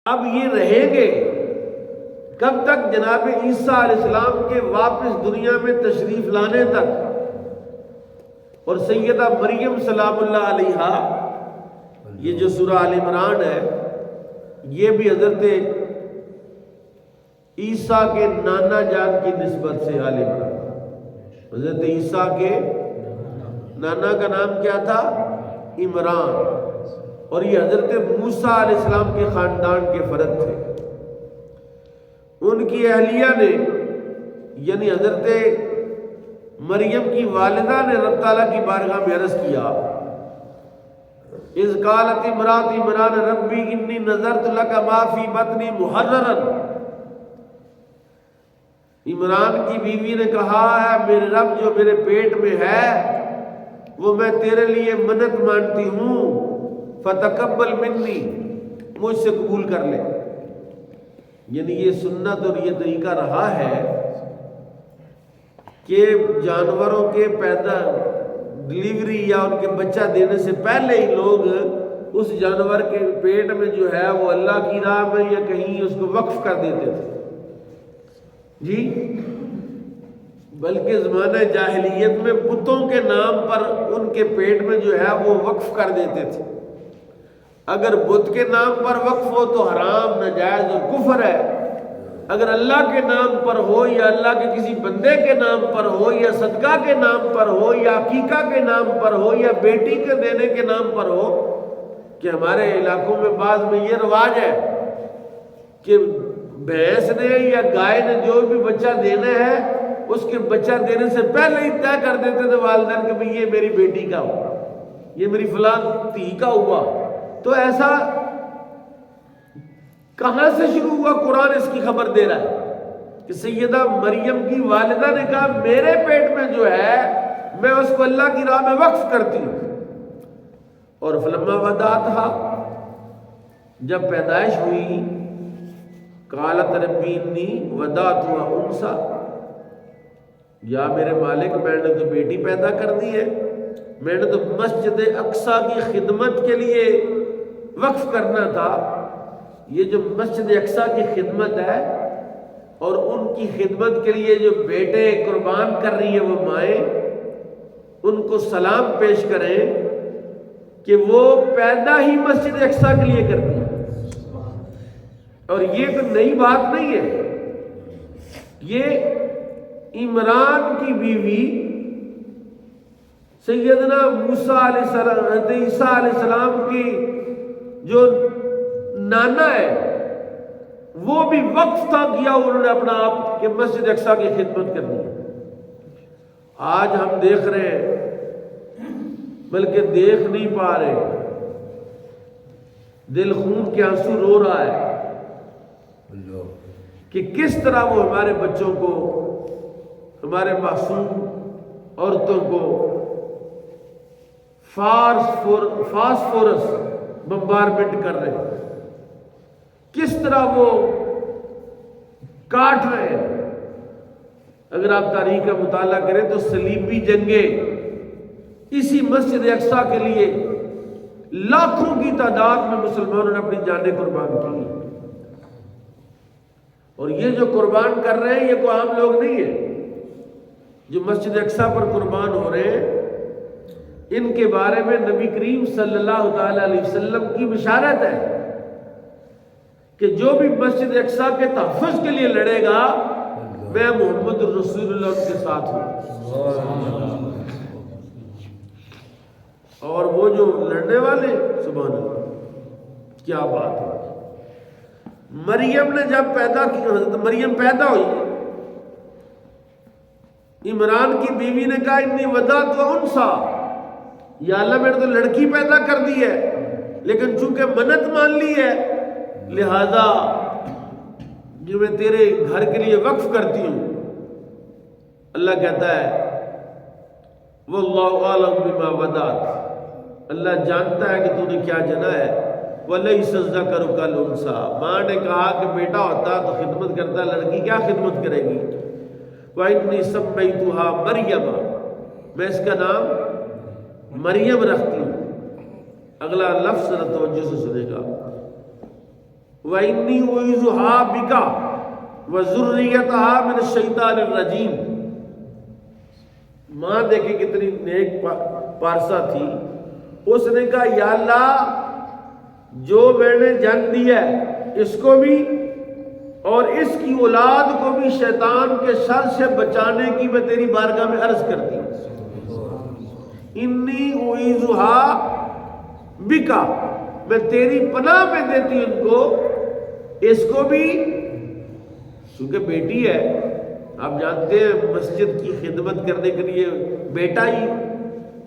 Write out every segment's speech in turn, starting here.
اب یہ رہیں گے کب تک؟ جناب عیسیٰ علیہ السلام کے واپس دنیا میں تشریف لانے تک، اور سیدہ مریم سلام اللہ علیہا، یہ جو سورہ آل عمران ہے یہ بھی حضرت عیسیٰ کے نانا جان کی نسبت سے آل عمران، حضرت عیسیٰ کے نانا کا نام کیا تھا؟ عمران، اور یہ حضرت موسیٰ علیہ السلام کے خاندان کے فرد تھے۔ ان کی اہلیہ نے یعنی حضرت مریم کی والدہ نے رب تعالیٰ کی بارگاہ میں عرض کیا، اذ قالت امرأۃ عمران ربی انی نذرت لک ما فی بطنی محررا، عمران کی بیوی نے کہا ہے میرے رب جو میرے پیٹ میں ہے وہ میں تیرے لیے منت مانتی ہوں، فتقبل منی، مجھ سے قبول کر لے۔ یعنی یہ سنت اور یہ طریقہ رہا ہے کہ جانوروں کے پیدا ڈلیوری یا ان کے بچہ دینے سے پہلے ہی لوگ اس جانور کے پیٹ میں جو ہے وہ اللہ کی راہ میں یا کہیں اس کو وقف کر دیتے تھے جی، بلکہ زمانہ جاہلیت میں بتوں کے نام پر ان کے پیٹ میں جو ہے وہ وقف کر دیتے تھے۔ اگر بت کے نام پر وقف ہو تو حرام، ناجائز اور کفر ہے، اگر اللہ کے نام پر ہو یا اللہ کے کسی بندے کے نام پر ہو یا صدقہ کے نام پر ہو یا عقیقہ کے نام پر ہو یا بیٹی کے دینے کے نام پر ہو، کہ ہمارے علاقوں میں بعض میں یہ رواج ہے کہ بھینس نے یا گائے نے جو بھی بچہ دینا ہے اس کے بچہ دینے سے پہلے ہی طے کر دیتے تھے والدین کہ بھئی یہ میری بیٹی کا ہوا، یہ میری فلاں تھی کا ہوا۔ تو ایسا کہاں سے شروع ہوا؟ قرآن اس کی خبر دے رہا ہے کہ سیدہ مریم کی والدہ نے کہا میرے پیٹ میں جو ہے میں اس کو اللہ کی راہ میں وقف کرتی ہوں، اور فلما ودعتھا، جب پیدائش ہوئی، قالت ربی انی وضعتھا انثی، یا میرے مالک میں نے تو بیٹی پیدا کر دی ہے، میں نے تو مسجد اقصیٰ کی خدمت کے لیے وقف کرنا تھا۔ یہ جو مسجد اقصیٰ کی خدمت ہے اور ان کی خدمت کے لیے جو بیٹے قربان کر رہی ہے وہ مائیں، ان کو سلام پیش کریں کہ وہ پیدا ہی مسجد اقصیٰ کے لیے کرتی ہیں، اور یہ کوئی نئی بات نہیں ہے، یہ عمران کی بیوی سیدنا موسیٰ علیہ السلام، حضرت عیسیٰ علیہ السلام کی جو نانا ہے وہ بھی وقف تھا کیا انہوں نے اپنا آپ کہ مسجد اقصیٰ کی خدمت کرنی ہے۔ آج ہم دیکھ رہے ہیں، بلکہ دیکھ نہیں پا رہے، دل خون کے آنسو رو رہا ہے کہ کس طرح وہ ہمارے بچوں کو، ہمارے معصوم عورتوں کو فاسفورس بمبارمنٹ کر رہے ہیں، کس طرح وہ کاٹ رہے ہیں۔ اگر آپ تاریخ کا مطالعہ کریں تو صلیبی جنگیں اسی مسجد اقصیٰ کے لیے لاکھوں کی تعداد میں مسلمانوں نے اپنی جانیں قربان کی، اور یہ جو قربان کر رہے ہیں یہ کوئی عام لوگ نہیں ہیں جو مسجد اقصیٰ پر قربان ہو رہے ہیں۔ ان کے بارے میں نبی کریم صلی اللہ تعالی علیہ وسلم کی بشارت ہے کہ جو بھی مسجد اقصیٰ کے تحفظ کے لیے لڑے گا میں محمد رسول اللہ کے ساتھ ہوں، اور وہ جو لڑنے والے، سبحان اللہ، کیا بات ہے۔ مریم نے جب پیدا کی، حضرت مریم پیدا ہوئی، عمران کی بیوی نے کہا انی وضعتھا انثی، یا اللہ میں نے تو لڑکی پیدا کر دی ہے، لیکن چونکہ منت مان لی ہے لہذا جو میں تیرے گھر کے لیے وقف کرتی ہوں۔ اللہ کہتا ہے واللہ اعلم بما وضعت، اللہ جانتا ہے کہ تو نے کیا جنا ہے، ولیس الذکر کالانثی، ماں نے کہا کہ بیٹا ہوتا تو خدمت کرتا، لڑکی کیا خدمت کرے گی۔ وانی سمیتھا مریم، میں اس کا نام مریم رکھتی ہوں۔ اگلا لفظ ذرا توجہ سے سنے گا، وَإِنِّي أُعِيذُهَا بِكَ وَذُرِّيَّتَهَا مِنَ الشَّيْطَانِ الرَّجِيمِ۔ ماں دیکھیں کتنی نیک پارسا تھی، اس نے کہا یا اللہ جو میں نے جنم دیا ہے اس کو بھی اور اس کی اولاد کو بھی شیطان کے شر سے بچانے کی میں تیری بارگاہ میں عرض کرتی ہوں۔ انی اعیذھا بک، میں تیری پناہ میں دیتی ہوں ان کو، اس کو بھی، چونکہ بیٹی ہے، آپ جانتے ہیں مسجد کی خدمت کرنے کے لیے بیٹا ہی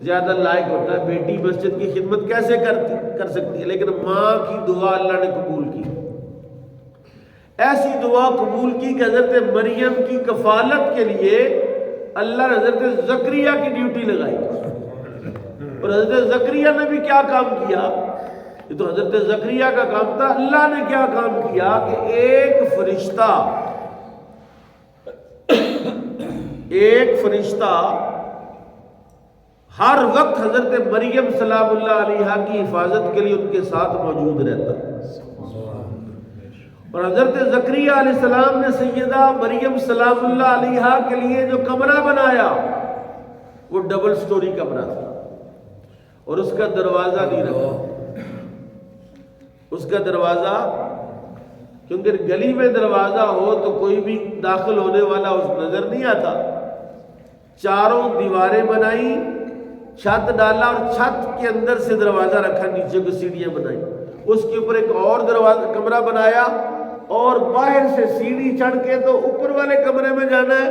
زیادہ لائق ہوتا ہے، بیٹی مسجد کی خدمت کیسے کر سکتی ہے، لیکن ماں کی دعا اللہ نے قبول کی، ایسی دعا قبول کی کہ حضرت مریم کی کفالت کے لیے اللہ نے حضرت زکریا کی ڈیوٹی لگائی، اور حضرت زکریا نے بھی کیا کام کیا، یہ تو حضرت زکریا کا کام تھا، اللہ نے کیا کام کیا کہ ایک فرشتہ ہر وقت حضرت مریم سلام اللہ علیہا کی حفاظت کے لیے ان کے ساتھ موجود رہتا، اور حضرت زکریا علیہ السلام نے سیدہ مریم سلام اللہ علیہا کے لیے جو کمرہ بنایا وہ ڈبل سٹوری کمرہ تھا، اور اس کا دروازہ نہیں رکھا، اس کا دروازہ، کیونکہ گلی میں دروازہ ہو تو کوئی بھی داخل ہونے والا اس نظر نہیں آتا، چاروں دیواریں بنائی، چھت ڈالا اور چھت کے اندر سے دروازہ رکھا، نیچے کو سیڑھیاں بنائی، اس کے اوپر ایک اور دروازہ کمرہ بنایا، اور باہر سے سیڑھی چڑھ کے تو اوپر والے کمرے میں جانا ہے،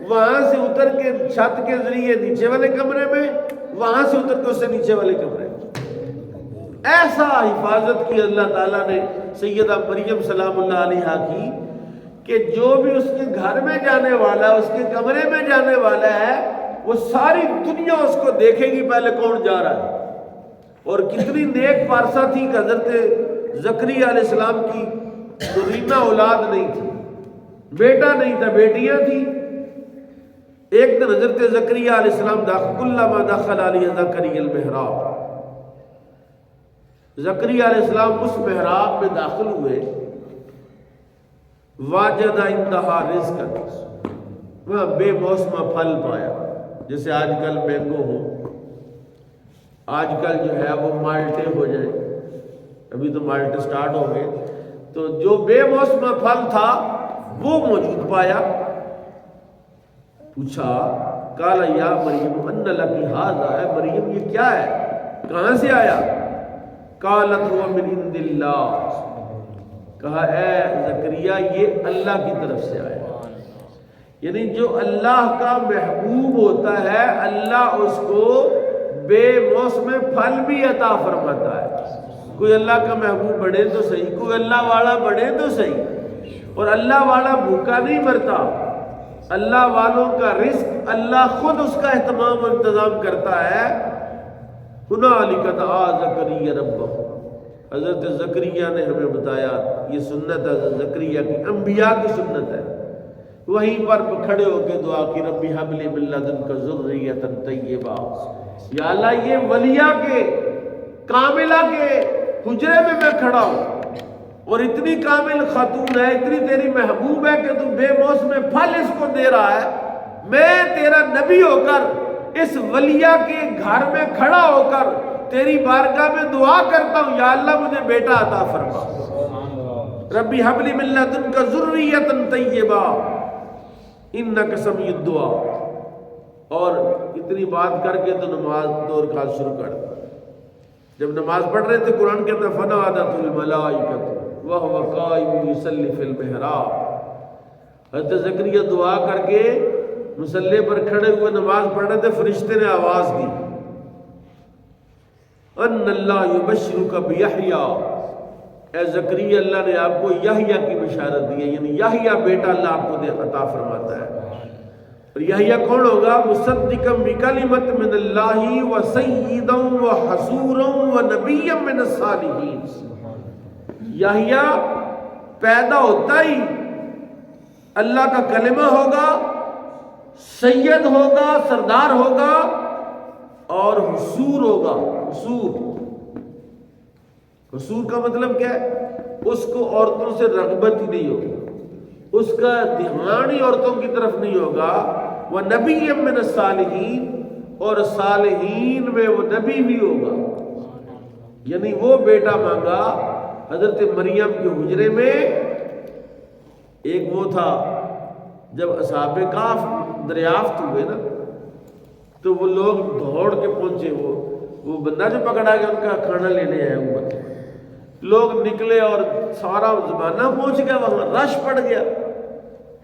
وہاں سے اتر کے چھت کے ذریعے نیچے والے کمرے میں، وہاں سے اتر کے اس سے نیچے والے کمرے میں، ایسا حفاظت کی اللہ تعالیٰ نے سیدہ مریم سلام اللہ علیہا کی کہ جو بھی اس کے گھر میں جانے والا، اس کے کمرے میں جانے والا ہے، وہ ساری دنیا اس کو دیکھے گی پہلے کون جا رہا ہے۔ اور کتنی نیک پارسا تھی کہ حضرت زکریا علیہ السلام کی ذریہ اولاد نہیں تھی، بیٹا نہیں تھا، بیٹیاں تھی۔ ایک دن حضرت زکریا علیہ السلام کلما دخل علیہ زکریا المحراب، زکریا علیہ السلام اس محراب میں داخل ہوئے، واجد عندہا رزقا، وہاں بے موسمہ پھل پایا، جیسے آج کل مینگو ہو، آج کل جو ہے وہ مالٹے ہو جائیں، ابھی تو مالٹے سٹارٹ ہو گئے، تو جو بے موسمہ پھل تھا وہ موجود پایا۔ پوچھا قال یا مریم ان لکی ھذا، اے مریم یہ کیا ہے، کہاں سے آیا؟ قالت هو من عند اللہ، کہا اے زکریا یہ اللہ کی طرف سے آیا، یعنی جو اللہ کا محبوب ہوتا ہے اللہ اس کو بے موسم پھل بھی عطا فرماتا ہے۔ کوئی اللہ کا محبوب بڑھے تو صحیح، کوئی اللہ والا بڑھے تو صحیح، اور اللہ والا بھوکا نہیں مرتا، اللہ والوں کا رزق اللہ خود اس کا اہتمام و انتظام کرتا ہے۔ ہنالک دعا زکریا ربہ، حضرت زکریا نے ہمیں بتایا، یہ سنت ہے حضرت زکریا کی، انبیاء کی سنت ہے، وہیں پر کھڑے ہو کے دعا کی، ربی حب لی من لدنک ذریۃ طیبہ، یا اللہ یہ ولیہ کے کاملہ کے حجرے میں میں کھڑا ہوں، اور اتنی کامل خاتون ہے، اتنی تیری محبوب ہے کہ تو بے موسم پھل اس کو دے رہا ہے، میں تیرا نبی ہو کر اس ولیہ کے گھر میں کھڑا ہو کر تیری بارگاہ میں دعا کرتا ہوں، یا اللہ مجھے بیٹا عطا فرما، ربی حب لی من لدنک ذریۃ طیبہ انک سمیع الدعا۔ اور اتنی بات کر کے تو نماز دو رکعت شروع کر دی۔ جب نماز پڑھ رہے تھے قرآن کہتا ہے فنادت الملائکۃ وہو قائم یصلی فی المحراب، حضرت زکریا دعا کر کے مصلی پر کھڑے ہوئے نماز پڑھ رہے تھے، فرشتے نے آواز دی، ان اللہ یبشرک بیحییٰ، اے زکریا اللہ نے آپ کو یحییٰ کی بشارت دی ہے، یعنی یحییٰ بیٹا اللہ آپ کو عطا فرماتا ہے، اور یحییٰ کون ہوگا؟ مصدقا بکلمۃ من اللہ وسیدا وحصورا ونبیا من الصالحین، یحییٰ پیدا ہوتا ہی اللہ کا کلمہ ہوگا، سید ہوگا، سردار ہوگا، اور حصور ہوگا۔ حصور کا مطلب کیا ہے؟ اس کو عورتوں سے رغبت ہی نہیں ہوگی، اس کا دھیان ہی عورتوں کی طرف نہیں ہوگا۔ وہ نبی من الصالحین، اور صالحین میں وہ نبی بھی ہوگا، یعنی وہ بیٹا مانگا حضرت مریم کے حجرے میں۔ ایک وہ تھا جب اصحاب کہف دریافت ہوئے نا، تو وہ لوگ دوڑ کے پہنچے، وہ بندہ جو پکڑا گیا ان کا کھانا لینے آئے اوپر، لوگ نکلے اور سارا زمانہ پہنچ گیا، وہاں رش پڑ گیا،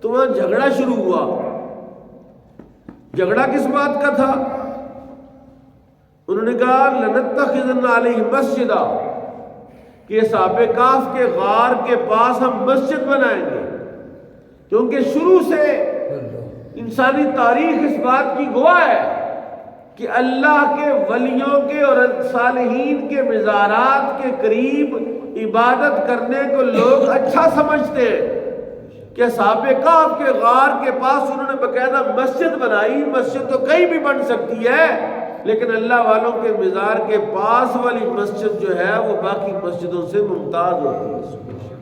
تو وہاں جھگڑا شروع ہوا۔ جھگڑا کس بات کا تھا؟ انہوں نے کہا لنتخذن علیہ مسجدا، کہ اصحاب کہف کے غار کے پاس ہم مسجد بنائیں گے، کیونکہ شروع سے انسانی تاریخ اس بات کی گواہ ہے کہ اللہ کے ولیوں کے اور صالحین کے مزارات کے قریب عبادت کرنے کو لوگ اچھا سمجھتے ہیں، کہ اصحاب کہف کے غار کے پاس انہوں نے باقاعدہ مسجد بنائی۔ مسجد تو کہیں بھی بن سکتی ہے، لیکن اللہ والوں کے مزار کے پاس والی مسجد جو ہے وہ باقی مسجدوں سے ممتاز ہوتی ہے۔